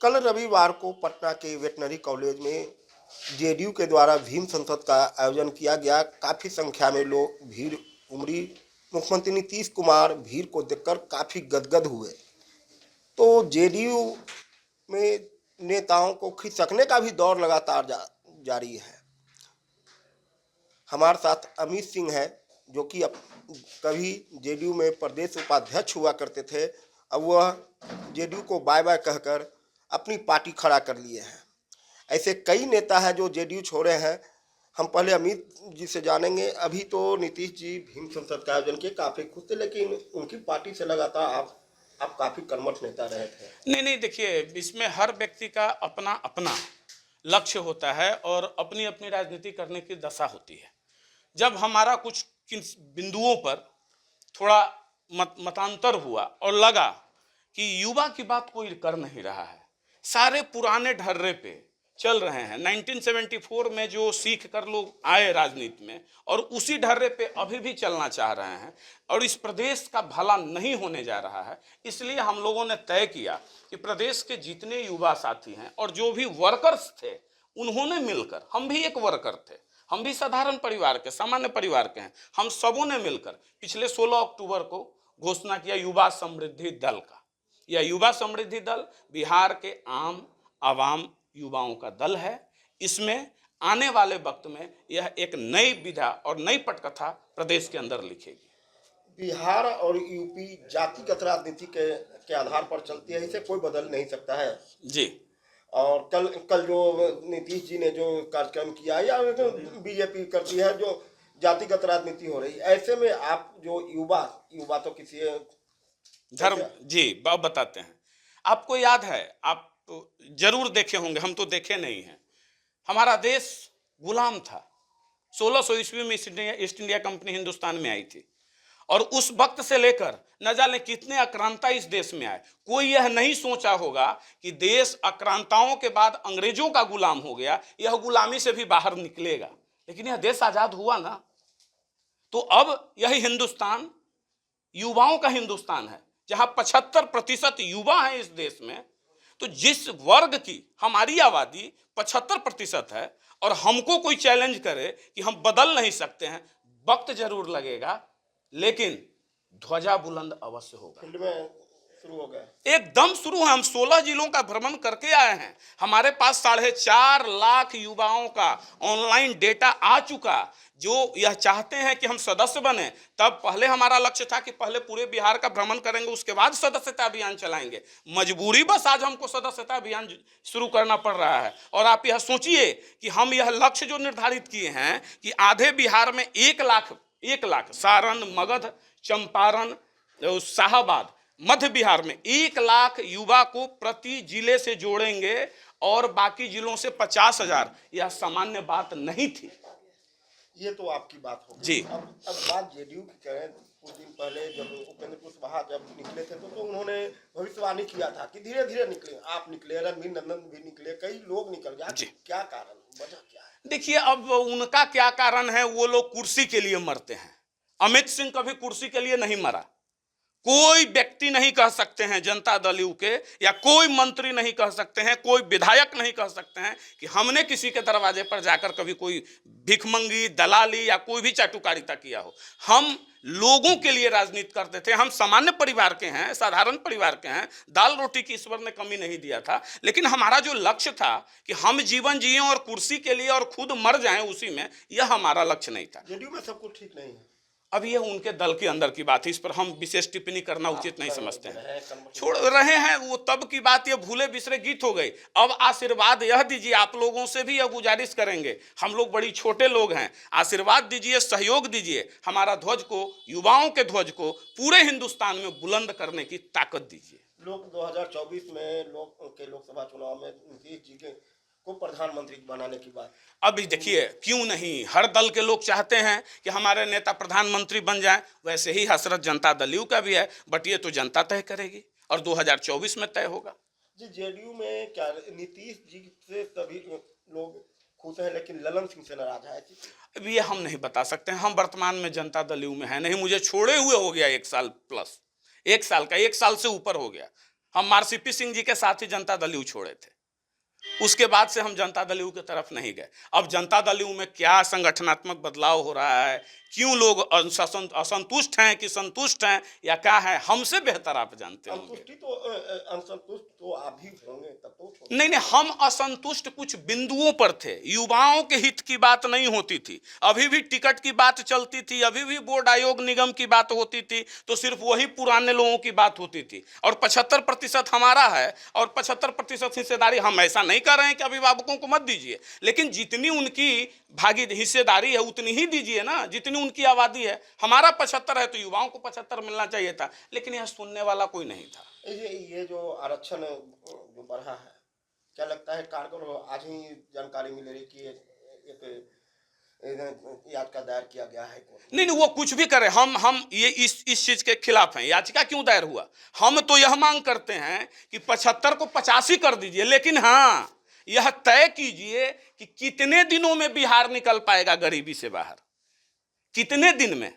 कल रविवार को पटना के वेटनरी कॉलेज में जेडीयू के द्वारा भीम संसद का आयोजन किया गया। काफ़ी संख्या में लोग भीड़ उमड़ी। मुख्यमंत्री नीतीश कुमार भीड़ को देखकर काफ़ी गदगद हुए। तो जेडीयू में नेताओं को खिसकने का भी दौर लगातार जारी है। हमारे साथ अमित सिंह है, जो कि कभी जेडीयू में प्रदेश उपाध्यक्ष हुआ करते थे। अब वह जेडीयू को बाय बाय कहकर अपनी पार्टी खड़ा कर लिए हैं। ऐसे कई नेता हैं जो जेडीयू छोड़े हैं। हम पहले अमित जी से जानेंगे। अभी तो नीतीश जी भीम संसद का आयोजन के काफ़ी खुश थे, लेकिन उनकी पार्टी से लगातार आप काफ़ी कर्मठ नेता रहे थे। नहीं, देखिए, इसमें हर व्यक्ति का अपना अपना लक्ष्य होता है और अपनी अपनी राजनीति करने की दशा होती है। जब हमारा कुछ किन बिंदुओं पर थोड़ा मतांतर हुआ और लगा कि युवा की बात कोई कर नहीं रहा है, सारे पुराने ढर्रे पे चल रहे हैं। 1974 में जो सीख कर लोग आए राजनीति में और उसी ढर्रे पे अभी भी चलना चाह रहे हैं और इस प्रदेश का भला नहीं होने जा रहा है। इसलिए हम लोगों ने तय किया कि प्रदेश के जितने युवा साथी हैं और जो भी वर्कर्स थे, उन्होंने मिलकर, हम भी एक वर्कर थे, हम भी साधारण परिवार के, सामान्य परिवार के हैं, हम सबों ने मिलकर पिछले 16 अक्टूबर को घोषणा किया युवा समृद्धि दल का। यह युवा समृद्धि दल बिहार के आम आवाम युवाओं का दल है। इसमें आने वाले वक्त में यह एक नई विधा और नई पटकथा प्रदेश के अंदर लिखेगी। बिहार और यूपी जातिगत राजनीति के आधार पर चलती है, इसे कोई बदल नहीं सकता है जी। और कल जो नीतीश जी ने जो कार्यक्रम किया या तो बीजेपी करती है, जो जातिगत राजनीति हो रही, ऐसे में आप जो युवा तो किसी धर्म जी बताते हैं। आपको याद है, आप तो जरूर देखे होंगे, हम तो देखे नहीं हैं। हमारा देश गुलाम था। 1600 ईस्वी में ईस्ट इंडिया कंपनी हिंदुस्तान में आई थी और उस वक्त से लेकर न जाने कितने आक्रांता इस देश में आए। कोई यह नहीं सोचा होगा कि देश आक्रांताओं के बाद अंग्रेजों का गुलाम हो गया, यह गुलामी से भी बाहर निकलेगा। लेकिन यह देश आजाद हुआ ना, तो अब यही हिंदुस्तान युवाओं का हिंदुस्तान है, जहां 75% युवा हैं इस देश में। तो जिस वर्ग की हमारी आबादी 75% है और हमको कोई चैलेंज करे कि हम बदल नहीं सकते हैं, वक्त जरूर लगेगा, लेकिन ध्वजा बुलंद अवश्य होगा। फील्ड में शुरू हो गया, एकदम शुरू है। हम 16 जिलों का भ्रमण करके आए हैं। हमारे पास 4.5 लाख युवाओं का ऑनलाइन डेटा आ चुका, जो यह चाहते हैं कि हम सदस्य बने। तब पहले हमारा लक्ष्य था कि पहले पूरे बिहार का भ्रमण करेंगे, उसके बाद सदस्यता अभियान चलाएंगे। मजबूरी बस आज हमको सदस्यता अभियान शुरू करना पड़ रहा है। और आप यह सोचिए कि हम यह लक्ष्य जो निर्धारित किए हैं कि आधे बिहार में 1 लाख सारण, मगध, चंपारण, शाहाबाद, मध्य बिहार में 1 लाख युवा को प्रति जिले से जोड़ेंगे और बाकी जिलों से 50,000। यह सामान्य बात नहीं थी। ये तो आपकी बात होगी जी। अब बात जेडीयू की करें। कुछ दिन पहले जब उपेंद्र कुशवाहा जब निकले थे, तो उन्होंने भविष्यवाणी किया था कि धीरे धीरे निकले। आप निकले, रणवीर नंदन भी निकले, कई लोग निकल गए। क्या कारण, वजह क्या है? देखिए, अब उनका क्या कारण है, वो लोग कुर्सी के लिए मरते हैं। अमित सिंह कभी कुर्सी के लिए नहीं मरा। कोई व्यक्ति नहीं कह सकते हैं जनता दल यू के, या कोई मंत्री नहीं कह सकते हैं, कोई विधायक नहीं कह सकते हैं कि हमने किसी के दरवाजे पर जाकर कभी कोई भिखमंगी, दलाली या कोई भी चाटुकारिता किया हो। हम लोगों के लिए राजनीति करते थे। हम सामान्य परिवार के हैं, साधारण परिवार के हैं। दाल रोटी की ईश्वर ने कमी नहीं दिया था, लेकिन हमारा जो लक्ष्य था कि हम जीवन जिए और कुर्सी के लिए और खुद मर जाएं उसी में, यह हमारा लक्ष्य नहीं था। जेडीयू में सब कुछ ठीक नहीं है। अब ये उनके दल के अंदर की बात है, इस पर हम विशेष टिप्पणी करना उचित नहीं समझते हैं। छोड़ रहे हैं, वो तब की बात, ये भूले बिसरे गीत हो गई। अब आशीर्वाद यह दीजिए, आप लोगों से भी यह गुजारिश करेंगे, हम लोग बड़ी छोटे लोग हैं, आशीर्वाद दीजिए, सहयोग दीजिए, हमारा ध्वज को, युवाओं के ध्वज को पूरे हिंदुस्तान में बुलंद करने की ताकत दीजिए। लोग 2024 में लोकसभा चुनाव में नीतीश जी को प्रधानमंत्री बनाने की बात। अभी देखिए, क्यों नहीं, हर दल के लोग चाहते हैं कि हमारे नेता प्रधानमंत्री बन जाएं। वैसे ही हसरत जनता दल यू का भी है, बट ये तो जनता तय करेगी और 2024 में तय होगा। जी, जेडीयू में क्या नीतीश जी से सभी लोग खुश हैं, लेकिन ललन सिंह से नाराज है? अब ये हम नहीं बता सकते हैं, हम वर्तमान में जनता दल यू में है नहीं। मुझे छोड़े हुए हो गया 1 साल प्लस, 1 साल का, 1 साल से ऊपर हो गया। हम आरसीपी सिंह जी के साथ ही जनता दल यू छोड़े थे। उसके बाद से हम जनता दल यू की तरफ नहीं गए। अब जनता दल यू में क्या संगठनात्मक बदलाव हो रहा है, क्यों लोग असंतुष्ट हैं कि संतुष्ट हैं या क्या है, हमसे बेहतर आप जानते होंगे। असंतुष्ट तो आप भी होंगे, तब तो नहीं, हम असंतुष्ट कुछ बिंदुओं पर थे। युवाओं के हित की बात नहीं होती थी, अभी भी टिकट की बात चलती थी, अभी भी बोर्ड आयोग निगम की बात होती थी, तो सिर्फ वही पुराने लोगों की बात होती थी। और 75% हमारा है और 75% हिस्सेदारी। हम ऐसा नहीं कर रहे हैं कि अभिभावकों को मत दीजिए, लेकिन जितनी उनकी भागी हिस्सेदारी है उतनी ही दीजिए ना, जितनी उनकी आबादी है। हमारा 75 है तो युवाओं को 75 मिलना चाहिए था, लेकिन यह सुनने वाला कोई नहीं था। ये जो आरक्षण जो बढ़ा है, क्या लगता है कारगर हो? आज ही जानकारी मिल रही कि एक याचिका दायर किया गया है। नहीं, वो कुछ भी करे, हम ये इस चीज के खिलाफ हैं। याचिका क्यों दायर हुआ? हम तो यह मांग करते हैं कि 75 को 85 कर दीजिए, लेकिन हाँ यह तय कीजिए कि कितने दिनों में बिहार निकल पाएगा गरीबी से बाहर, कितने दिन में।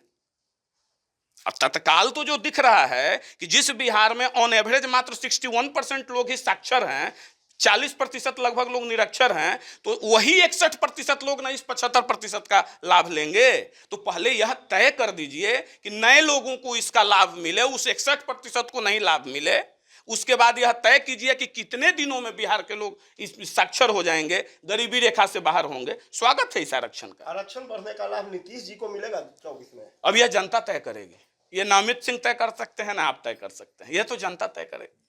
अब तत्काल तो जो दिख रहा है कि जिस बिहार में ऑन एवरेज मात्र 61% लोग ही साक्षर हैं, 40% लगभग लोग निरक्षर हैं, तो वही 61% लोग ना इस 75% का लाभ लेंगे। तो पहले यह तय कर दीजिए कि नए लोगों को इसका लाभ मिले, उस 61% को नहीं लाभ मिले। उसके बाद यह तय कीजिए कि कितने दिनों में बिहार के लोग इस साक्षर हो जाएंगे, गरीबी रेखा से बाहर होंगे। स्वागत है इस आरक्षण का। आरक्षण बढ़ने का लाभ नीतीश जी को मिलेगा 24 में? अब यह जनता तय करेगी। ये ना अमित सिंह तय कर सकते हैं ना आप तय कर सकते हैं, यह तो जनता तय करेगी।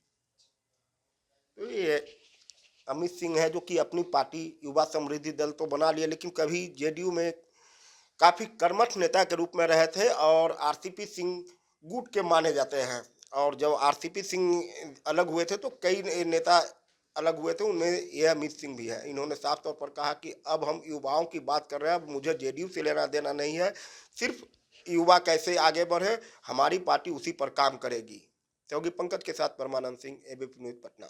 तो ये अमित सिंह है जो कि अपनी पार्टी युवा समृद्धि दल तो बना लिया, लेकिन कभी जेडीयू में काफ़ी कर्मठ नेता के रूप में रहे थे और आरसीपी सिंह गुट के माने जाते हैं। और जब आरसीपी सिंह अलग हुए थे तो कई नेता अलग हुए थे, उनमें ये अमित सिंह भी है। इन्होंने साफ तौर पर कहा कि अब हम युवाओं की बात कर रहे हैं, अब मुझे जेडीयू से लेना देना नहीं है, सिर्फ युवा कैसे आगे बढ़े, हमारी पार्टी उसी पर काम करेगी। सहयोगी पंकज के साथ परमानंद सिंह, एबीपी न्यूज़, पटना।